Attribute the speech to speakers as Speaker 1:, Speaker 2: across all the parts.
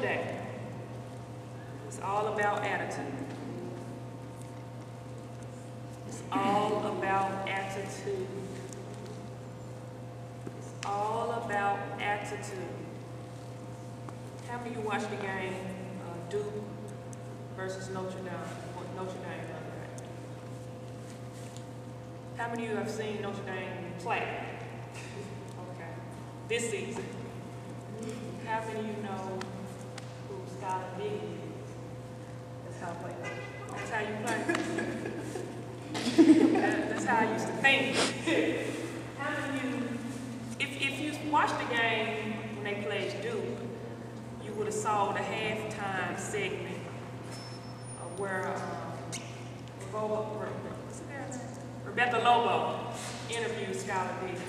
Speaker 1: today. It's all about attitude. It's all about attitude. It's all about attitude. How many of you watched the game Duke versus Notre Dame? Notre Dame, right? How many of you have seen Notre Dame play? Okay. This season. How many of you know who Scott Big is? That's how I play. That's how you play. That's how I used to think. How many of you, if you watched the game when they played Duke, you would have saw the halftime segment where Rebecca Lobo interviewed Skylar Diggins.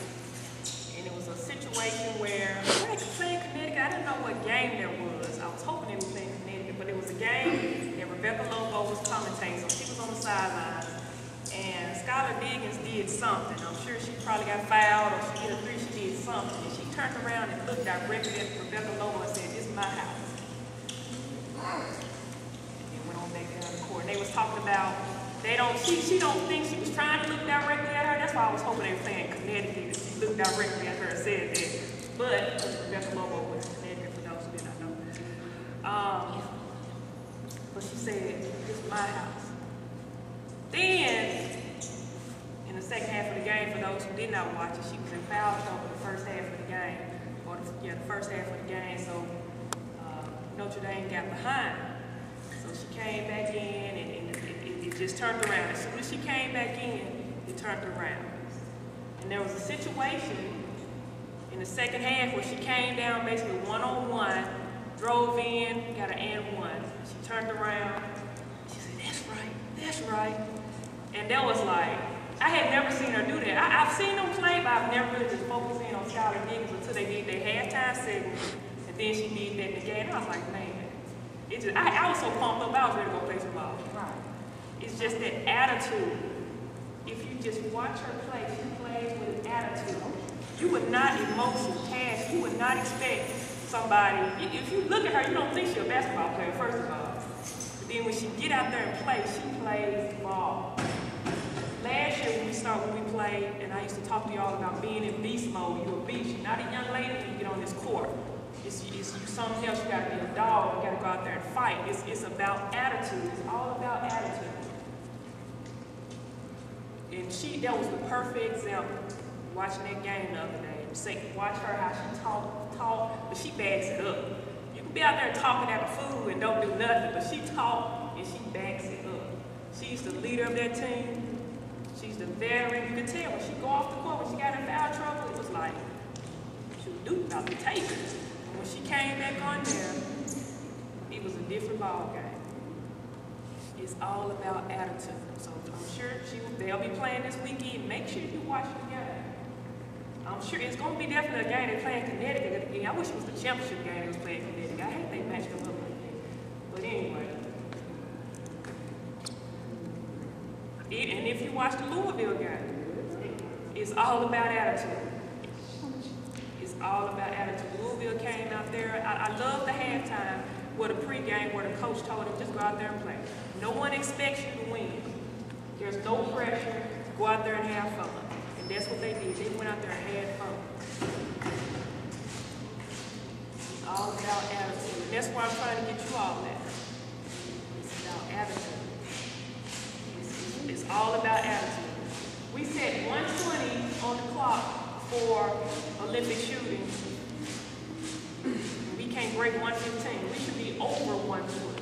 Speaker 1: And it was a situation where they were playing Connecticut. I didn't know what game there was. I was hoping they were playing Connecticut, but it was a game and Rebecca Lobo was commentating, so she was on the sideline. And Skylar Diggins did something. I'm sure she probably got fouled or she hit a three, she did something. And she turned around and looked directly at Rebecca Lobo and said, "This is my house." And went on back down the court. And they was talking about, she don't think she was trying to look directly at her. That's why I was hoping they were playing Connecticut. She looked directly at her and said that. But Rebecca Lobo was Connecticut, for those who did not know. But she said, "This is my house." Then, in the second half of the game, for those who did not watch it, she was in foul trouble the first half of the game. The first half of the game, so Notre Dame got behind. So she came back in, and it just turned around. As soon as she came back in, it turned around. And there was a situation in the second half where she came down basically one-on-one, drove in, got an and one. She turned around, she said, that's right. And that was like, I had never seen her do that. I've seen them play, but I've never really just focused in on Skylar Diggins until they did their halftime segment, and then she did that in the game. And I was like, man, I was so pumped up, I was ready to go play some ball. Right. It's just that attitude. If you just watch her play, she plays with attitude. You would not emotion cash. You would not expect somebody, if you look at her, you don't think she's a basketball player, first of all. But then when she get out there and play, she plays ball. Last year when we played, and I used to talk to y'all about being in beast mode. You're a beast. You're not a young lady when you get on this court. It's something else. You got to be a dog. You got to go out there and fight. It's about attitude. It's all about attitude. And that was the perfect example. Watching that game the other day. Watch her how she talk, but she backs it up. You can be out there talking at the food and don't do nothing, but she talk and she backs it up. She's the leader of that team. She's the veteran. You can tell when she go off the court, when she got in foul trouble, it was like she was Duke about to take it. And when she came back on there, it was a different ball game. It's all about attitude. So I'm sure they'll be playing this weekend. Make sure you watch the game. I'm sure it's going to be definitely a game they're playing Connecticut again. I wish it was the championship game they was playing Connecticut. I hate they matched them up like that. But anyway. And if you watch the Louisville game, it's all about attitude. It's all about attitude. Louisville came out there. I love the halftime where the pregame where the coach told them just go out there and play. No one expects you to win. There's no pressure. Go out there and have fun. And that's what they did. They went out there and had fun. It's all about attitude. And that's why I'm trying to get you all that. It's about attitude. It's all about attitude. We set 120 on the clock for Olympic shooting. We can't break 115. We should be over 120.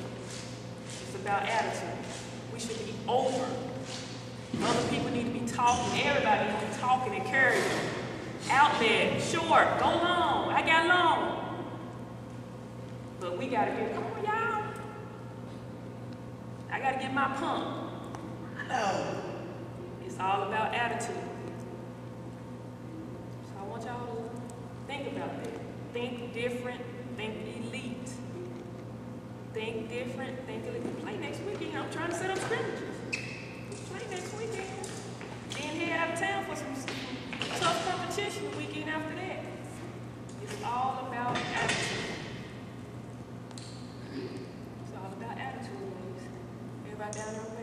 Speaker 1: It's about attitude. We should be over. Other people need to be talking. Everybody needs to be talking, encouraging. Outlet, short, go long. I got long. But we got to get, come on, y'all. I got to get my pump. No. It's all about attitude. So I want y'all to think about that. Think different, think elite. Think different, think elite. Play next weekend. I'm trying to set up scrimmages. Play next weekend. Then head out of town for some tough competition the weekend after that. It's all about attitude. down there on